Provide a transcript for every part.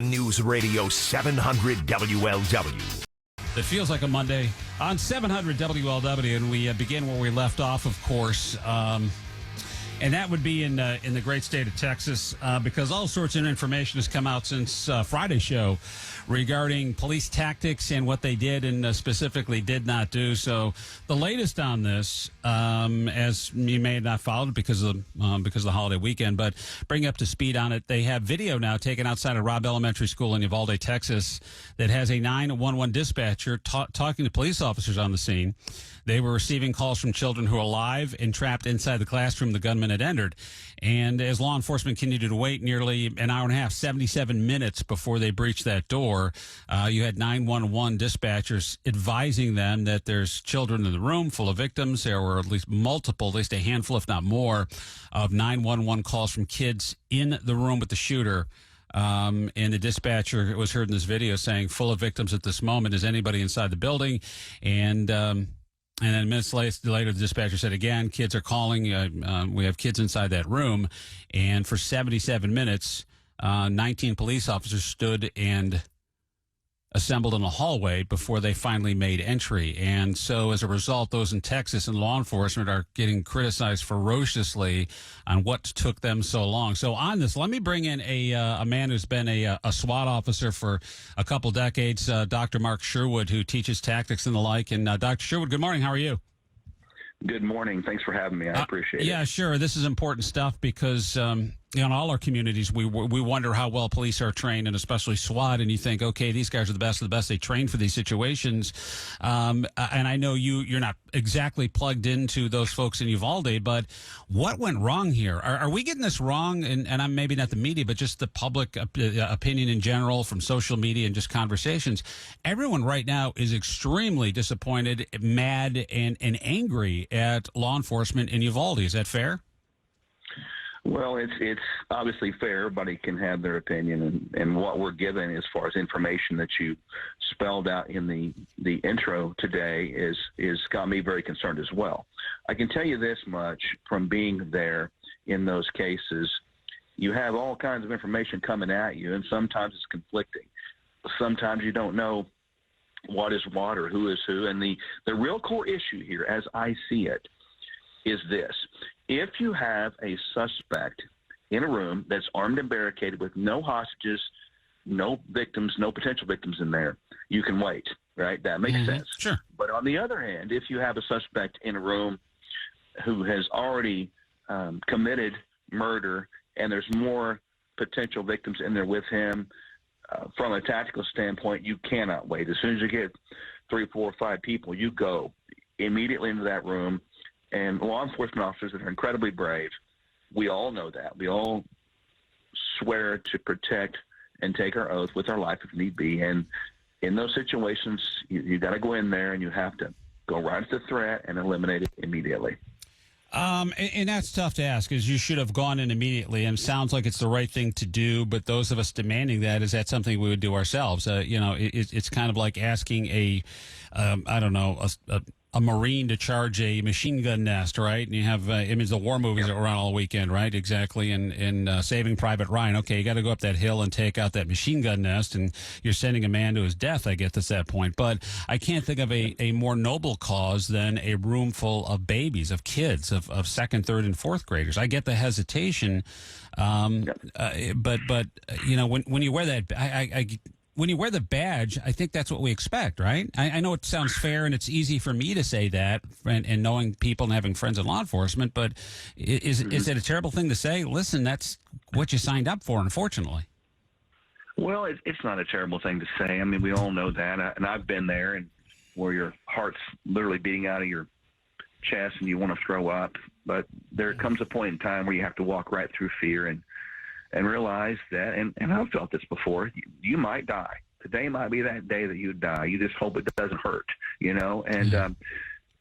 News Radio 700 WLW. It feels like a Monday on 700 WLW, and we begin where we left off, of course, and that would be in the great state of Texas, because all sorts of information has come out since Friday's show regarding police tactics and what they did and specifically did not do. So the latest on this, as you may have not followed because of the holiday weekend, but bring up to speed on it. They have video now taken outside of Robb Elementary School in Uvalde, Texas, that has a 911 dispatcher talking to police officers on the scene. They were receiving calls from children who are alive and trapped inside the classroom the gunman had entered. And as law enforcement continued to wait nearly an hour and a half, 77 minutes before they breached that door, you had 911 dispatchers advising them that there's children in the room full of victims. There were at least a handful, if not more, of 911 calls from kids in the room with the shooter. And the dispatcher was heard in this video saying, full of victims at this moment. Is anybody inside the building? And then minutes later, the dispatcher said again, kids are calling. We have kids inside that room. And for 77 minutes, 19 police officers stood and assembled in a hallway before they finally made entry. And so as a result, those in Texas and law enforcement are getting criticized ferociously on what took them so long. So on this, let me bring in a man who's been a SWAT officer for a couple decades, Dr. Mark Sherwood, who teaches tactics and the like. And Dr. Sherwood, good morning. How are you? Good morning. Thanks for having me. I appreciate it. Yeah, sure. This is important stuff because in all our communities, we wonder how well police are trained, and especially SWAT. And you think, okay, these guys are the best of the best. They train for these situations. And I know you're not exactly plugged into those folks in Uvalde, but what went wrong here? Are we getting this wrong? And I'm maybe not the media, but just the public opinion in general from social media and just conversations. Everyone right now is extremely disappointed, mad, and angry at law enforcement in Uvalde. Is that fair? Well, it's obviously fair. Everybody can have their opinion, and what we're given as far as information that you spelled out in the intro today is got me very concerned as well. I can tell you this much from being there in those cases. You have all kinds of information coming at you, and sometimes it's conflicting. Sometimes you don't know what is what or who is who. And the real core issue here, as I see it, is this. If you have a suspect in a room that's armed and barricaded with no hostages, no victims, no potential victims in there, you can wait, right? That makes sense. Sure. But on the other hand, if you have a suspect in a room who has already committed murder and there's more potential victims in there with him, from a tactical standpoint, you cannot wait. As soon as you get 3, 4, 5 people, you go immediately into that room. And law enforcement officers that are incredibly brave, we all know that. We all swear to protect and take our oath with our life if need be. And in those situations, you got to go in there and you have to go right at the threat and eliminate it immediately. And that's tough to ask, because you should have gone in immediately, and it sounds like it's the right thing to do. But those of us demanding that, is that something we would do ourselves? It's kind of like asking a Marine to charge a machine gun nest, right? And you have the war movies that were on all weekend, right? Exactly. And Saving Private Ryan. Okay, you got to go up that hill and take out that machine gun nest, and you're sending a man to his death, I guess, at that point. But I can't think of a more noble cause than a room full of babies, of kids, of second, third, and fourth graders. I get the hesitation, but when you wear that, when you wear the badge, I think that's what we expect, right? I know it sounds fair, and it's easy for me to say that, and knowing people and having friends in law enforcement, but is it a terrible thing to say? Listen, that's what you signed up for, unfortunately. Well, it's not a terrible thing to say. I mean, we all know that, and I've been there, and where your heart's literally beating out of your chest and you want to throw up. But there comes a point in time where you have to walk right through fear and realize that, and I've felt this before, you might die. Today might be that day that you die. You just hope it doesn't hurt, and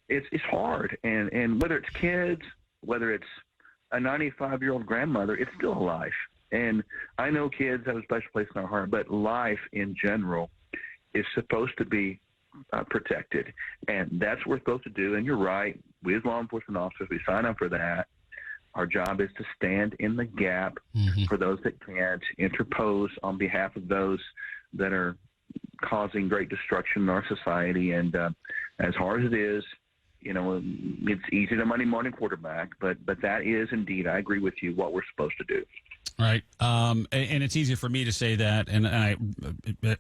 it's hard. And whether it's kids, whether it's a 95-year-old grandmother, it's still a life. And I know kids have a special place in our heart, but life in general is supposed to be protected. And that's what we're supposed to do. And you're right. We as law enforcement officers, we sign up for that. Our job is to stand in the gap for those that can't, interpose on behalf of those that are causing great destruction in our society. And as hard as it is, it's easy to Monday morning quarterback, but that is indeed, I agree with you, what we're supposed to do. Right. And it's easier for me to say that, and I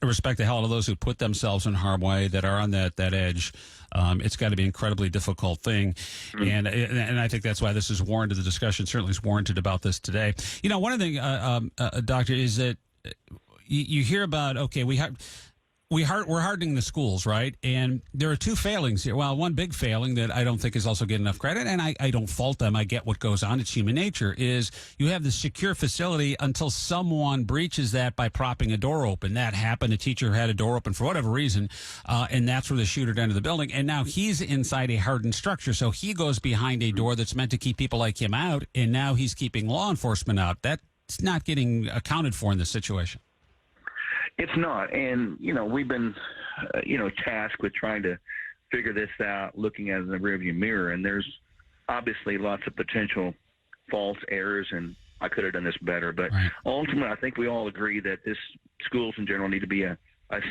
respect the hell out of those who put themselves in harm's way, that are on that edge. It's got to be an incredibly difficult thing. And I think that's why this is warranted. The discussion certainly is warranted about this today. One of the things, Doctor, is that you hear about, okay, we're hardening the schools, right? And there are two failings here. Well, one big failing that I don't think is also getting enough credit, and I don't fault them. I get what goes on. It's human nature, is you have this secure facility until someone breaches that by propping a door open. That happened. A teacher had a door open for whatever reason, and that's where the shooter entered the building. And now he's inside a hardened structure. So he goes behind a door that's meant to keep people like him out, and now he's keeping law enforcement out. That's not getting accounted for in this situation. It's not. And, we've been, tasked with trying to figure this out, looking at it in the rearview mirror. And there's obviously lots of potential false errors, and I could have done this better. But ultimately, I think we all agree that schools in general need to be a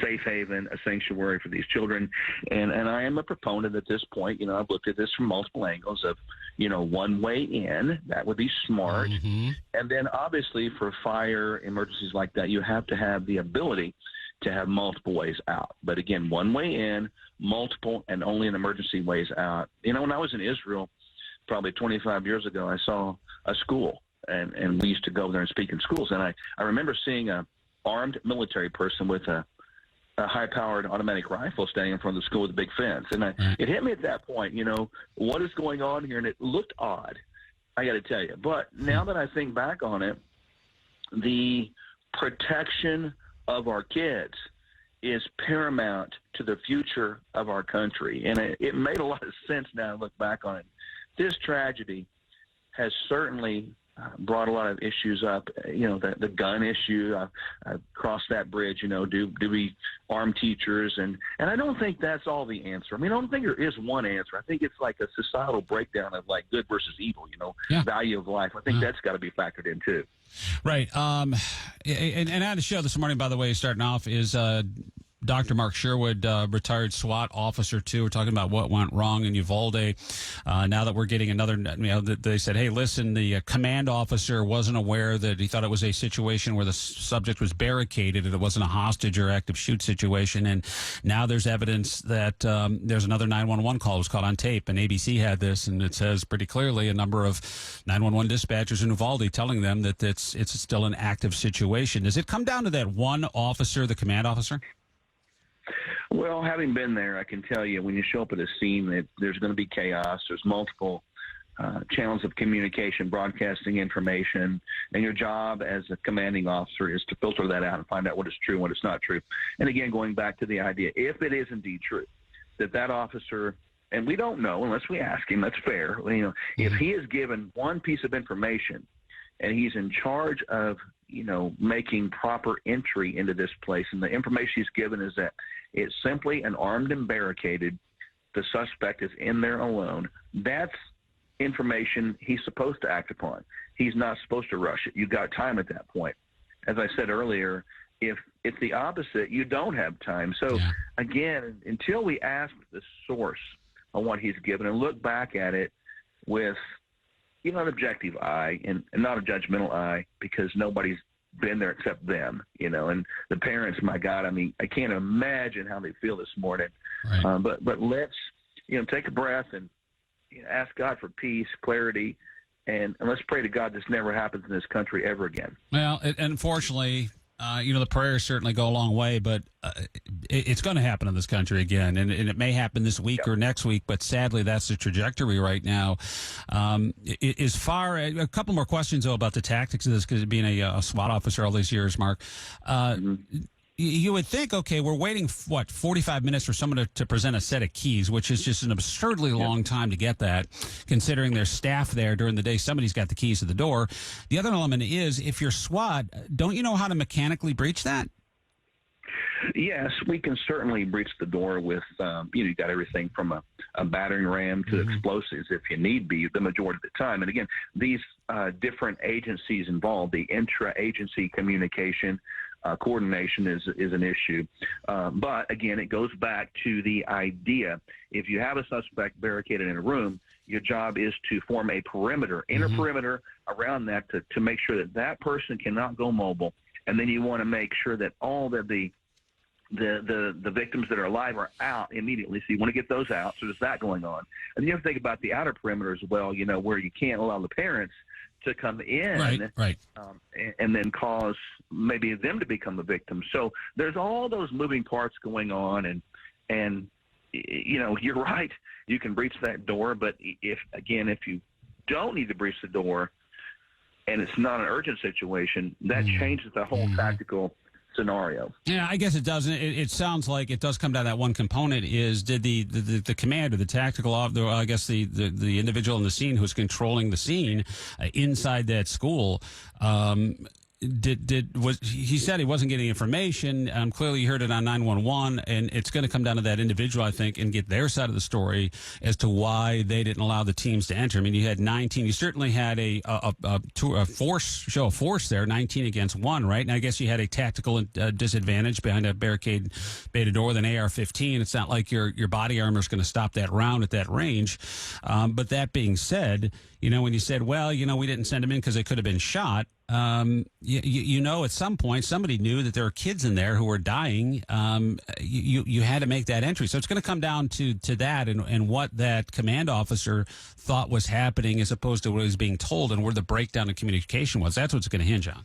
safe haven, a sanctuary for these children. And I am a proponent at this point. I've looked at this from multiple angles of, one way in, that would be smart. And then obviously for fire emergencies like that, you have to have the ability to have multiple ways out. But again, one way in, multiple, and only in emergency ways out. When I was in Israel, probably 25 years ago, I saw a school, and we used to go there and speak in schools. And I remember seeing a armed military person with a high-powered automatic rifle standing in front of the school with a big fence. And it hit me at that point, what is going on here? And it looked odd, I got to tell you. But now that I think back on it, the protection of our kids is paramount to the future of our country. And it made a lot of sense now to look back on it. This tragedy has certainly brought a lot of issues up, the gun issue. I've crossed that bridge, do we arm teachers? And I don't think that's all the answer. I don't think there is one answer. I think it's like a societal breakdown of like good versus evil, value of life. I think that's got to be factored in too. Right. And I had a show this morning, by the way, starting off, is Dr. Mark Sherwood, retired SWAT officer, too. We're talking about what went wrong in Uvalde. Now that we're getting another, they said, hey, listen, the command officer wasn't aware that he thought it was a situation where the subject was barricaded and it wasn't a hostage or active shoot situation. And now there's evidence that there's another 911 call. It was caught on tape, and ABC had this, and it says pretty clearly a number of 911 dispatchers in Uvalde telling them that it's still an active situation. Does it come down to that one officer, the command officer? Well, having been there, I can tell you when you show up at a scene that there's going to be chaos. There's multiple channels of communication, broadcasting information, and your job as a commanding officer is to filter that out and find out what is true and what is not true. And again, going back to the idea, if it is indeed true that officer, and we don't know unless we ask him, that's fair. If he is given one piece of information and he's in charge of, making proper entry into this place, and the information he's given is that it's simply an armed and barricaded, the suspect is in there alone, that's information he's supposed to act upon. He's not supposed to rush it. You've got time at that point. As I said earlier, if it's the opposite, you don't have time. So, again, until we ask the source on what he's given and look back at it with an objective eye and not a judgmental eye, because nobody's been there except them, and the parents, my God, I can't imagine how they feel this morning. Right. But let's, take a breath and ask God for peace, clarity, and let's pray to God this never happens in this country ever again. Well, unfortunately, the prayers certainly go a long way, but it's going to happen in this country again, and it may happen this week or next week, but sadly, that's the trajectory right now. A couple more questions, though, about the tactics of this, because being a SWAT officer all these years, Mark. You would think, okay, we're waiting, 45 minutes for someone to present a set of keys, which is just an absurdly long time to get that, considering there's staff there during the day. Somebody's got the keys to the door. The other element is, if you're SWAT, don't you know how to mechanically breach that? Yes, we can certainly breach the door with, you got everything from a battering ram to explosives if you need be the majority of the time. And again, these different agencies involved, the intra-agency communication, coordination is an issue. But again, it goes back to the idea. If you have a suspect barricaded in a room, your job is to form a perimeter, inner perimeter around that to make sure that that person cannot go mobile. And then you want to make sure that all of the victims that are alive are out immediately. So you want to get those out. So there's that going on. And you have to think about the outer perimeter as well, where you can't allow the parents to come in right. And then cause maybe them to become a victim. So there's all those moving parts going on. And you're right. You can breach that door. But if you don't need to breach the door and it's not an urgent situation, that changes the whole tactical scenario. Yeah, I guess it does. It sounds like it does come down to that one component is did the commander, the tactical officer, I guess the individual in the scene who's controlling the scene inside that school, he said he wasn't getting information. Clearly you heard it on 911, and it's going to come down to that individual, I think, and get their side of the story as to why they didn't allow the teams to enter. I mean, you had 19. You certainly had a show of force there, 19 against 1, right? And I guess you had a tactical disadvantage behind a barricade beta door with an AR-15. It's not like your body armor is going to stop that round at that range. But that being said, when you said, well, we didn't send them in because they could have been shot, at some point somebody knew that there were kids in there who were dying. You had to make that entry. So it's going to come down to that and what that command officer thought was happening as opposed to what was being told and where the breakdown of communication was. That's what's going to hinge on.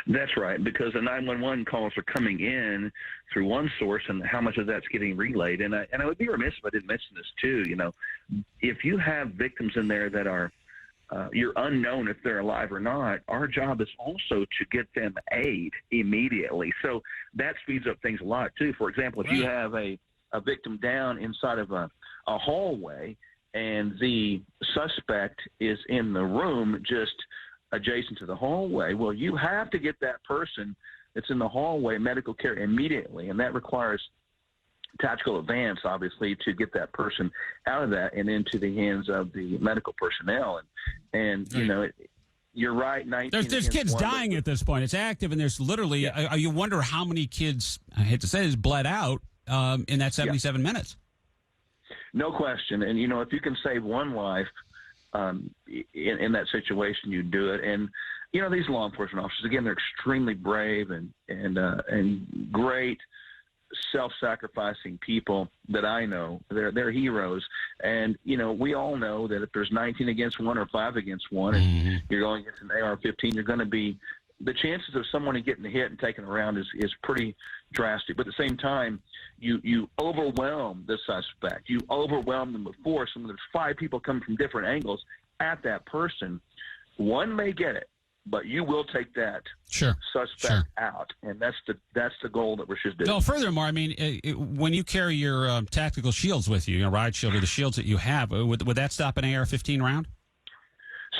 That's right, because the 911 calls are coming in through one source, and how much of that's getting relayed. And I would be remiss if I didn't mention this too. If you have victims in there that are you're unknown if they're alive or not, our job is also to get them aid immediately. So that speeds up things a lot too. For example, if you have a victim down inside of a hallway and the suspect is in the room just adjacent to the hallway, well, you have to get that person that's in the hallway medical care immediately, and that requires tactical advance, obviously, to get that person out of that and into the hands of the medical personnel. And you're right. There's kids dying at this point. It's active, and there's literally you wonder how many kids, I hate to say this, bled out in that 77 minutes. No question. And if you can save one life in that situation, you do it. And these law enforcement officers, again, they're extremely brave and great self-sacrificing people that I know. They're heroes. And we all know that if there's 19 against 1 or 5 against 1 and you're going against an AR-15, you're going to be, the chances of someone getting hit and taken around is pretty drastic. But at the same time, you overwhelm the suspect. You overwhelm them with force. And there's 5 people coming from different angles at that person. One may get it, but you will take that suspect out, and that's the goal that we're supposed to do. No, furthermore, I mean, when you carry your tactical shields with you, ride shield or the shields that you have, would that stop an AR-15 round?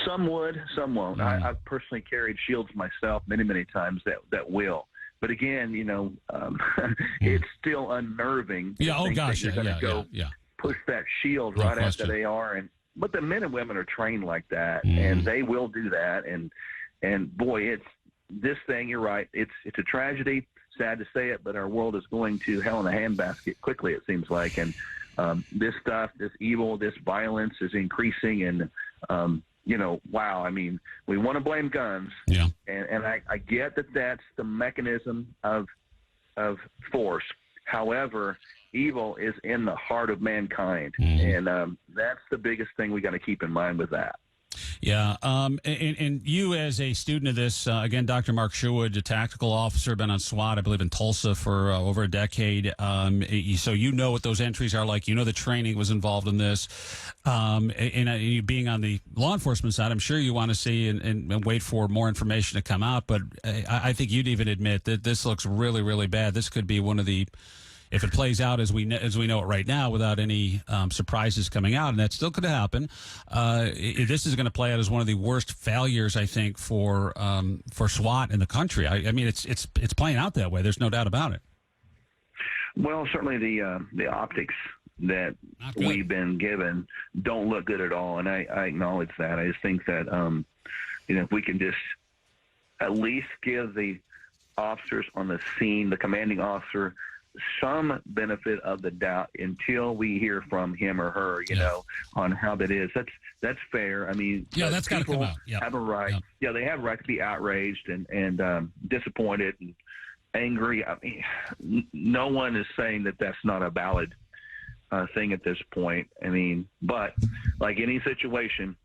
Some would, some won't. I've personally carried shields myself many times that will. But again, it's still unnerving. Yeah. Oh gosh. You're going to go push that shield right at that AR, but the men and women are trained like that, and they will do that. And boy, it's this thing. You're right. It's a tragedy. Sad to say it, but our world is going to hell in a handbasket quickly, it seems like. And this stuff, this evil, this violence is increasing. And wow. I mean, we want to blame guns. Yeah. And I get that that's the mechanism of force. However, evil is in the heart of mankind, and that's the biggest thing we got to keep in mind with that. Yeah, and you as a student of this, again, Dr. Mark Sherwood, a tactical officer, been on SWAT, I believe, in Tulsa for over a decade. So you know what those entries are like. You know the training was involved in this. And you being on the law enforcement side, I'm sure you want to see and wait for more information to come out. But I think you'd even admit that this looks really, really bad. This could be one of the, if it plays out as we know it right now without any surprises coming out, and that still could happen, this is going to play out as one of the worst failures, I think, for SWAT in the country. I mean, it's playing out that way. There's no doubt about it. Well, certainly the optics that we've been given don't look good at all, and I acknowledge that. I just think that if we can just at least give the officers on the scene, the commanding officer, some benefit of the doubt until we hear from him or her, on how that is. That's fair. I mean, that's got to come out. Have a right. Yeah, they have a right to be outraged and disappointed and angry. I mean, no one is saying that that's not a valid thing at this point. I mean, but like any situation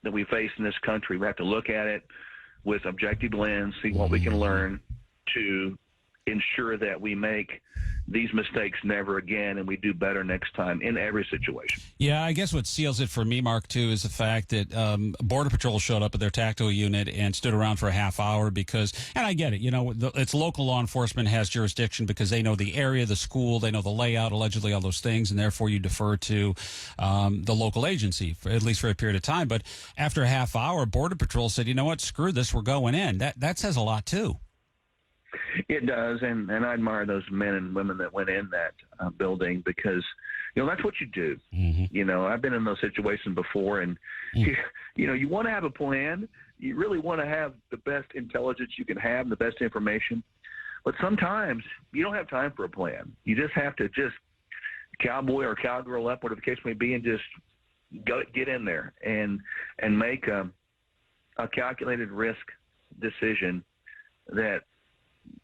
that we face in this country, we have to look at it with objective lens, see what we can learn to ensure that we make these mistakes never again, and we do better next time in every situation. Yeah, I guess what seals it for me, Mark, too, is the fact that Border Patrol showed up at their tactical unit and stood around for a half hour because, and I get it, it's local law enforcement has jurisdiction because they know the area, the school, they know the layout, allegedly all those things, and therefore you defer to the local agency, at least for a period of time. But after a half hour, Border Patrol said, you know what, screw this, we're going in. That says a lot, too. It does, and I admire those men and women that went in that building because, that's what you do. Mm-hmm. I've been in those situations before, and, you want to have a plan. You really want to have the best intelligence you can have, the best information. But sometimes you don't have time for a plan. You just have to cowboy or cowgirl up, whatever the case may be, and just get in there and make a calculated risk decision that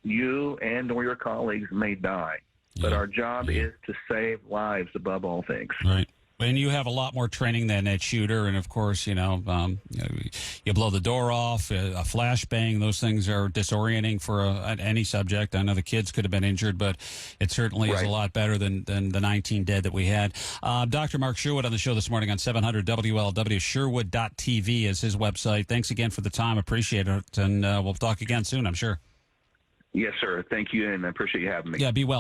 you and or your colleagues may die, but our job is to save lives above all things. Right. And you have a lot more training than that shooter. And of course, you blow the door off, a flashbang. Those things are disorienting for any subject. I know the kids could have been injured, but it certainly is a lot better than the 19 dead that we had. Dr. Mark Sherwood on the show this morning on 700 WLW. Sherwood.tv is his website. Thanks again for the time. Appreciate it. And we'll talk again soon, I'm sure. Yes, sir. Thank you, and I appreciate you having me. Yeah, be well.